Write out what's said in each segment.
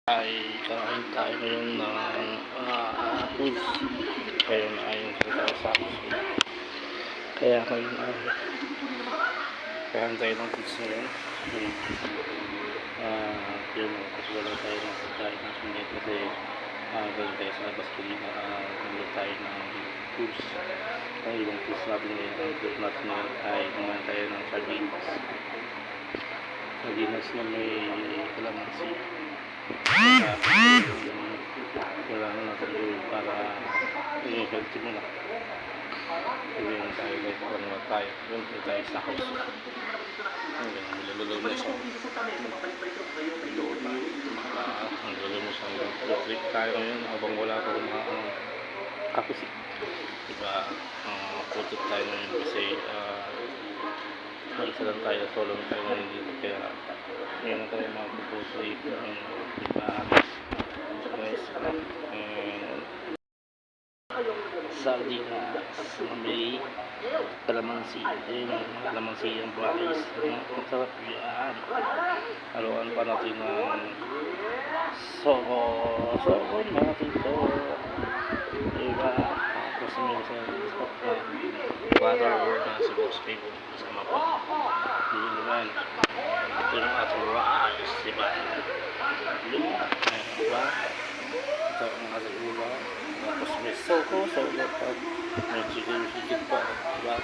Ay kain tayo ngayon ng food. Kaya na ayun sa kaya ngayon kaya tayo ng food ngayon. Yun kasi wala tayo ng pagkain ng sunod kasi galing tayo sa labas kanina. Wala tayo ng foods. Ang ibang foods natin ngayon, ang food natin ngayon ay kumain tayo ng sardinas na may kalamansi. Wala na natin yun para i-healthy muna. Hindi na tayo guys, ano na tayo. Hindi tayo sa house. Nilulog na siya. Nilulog mo siya. Trip tayo ngayon habang wala pa mga kapusi. Diba, putot tayo ngayon kasi mag-isa lang tayo, solo na tayo ngayon dito. Kaya ngayon na tayo magpupusi. Diba, guys, sardinas na may kalamansi. Ayun, kalamansi ang price. Ang sarap yan. Haluan pa natin ng soko natin ito. Diba, tapos may sa stock na butter na siguro sa table kasama po. Yun naman, ito yung ating rice. Diba, diba, ito ang ating ulam. Tapos may soko pa, may chicken pa, diba?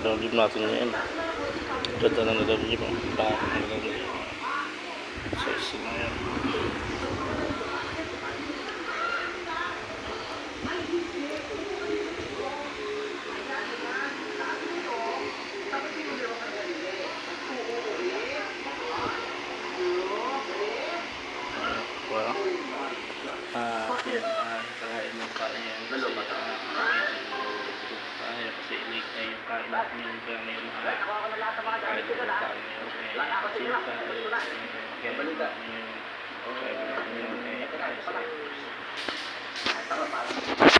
Nagagib natin yan. Ganda na nagagib. Bakit nagagib? Size na yan. Kakain mo pa yan kasi late na yung kain natin yung ngayon kahit yung kain ngayon kasi yung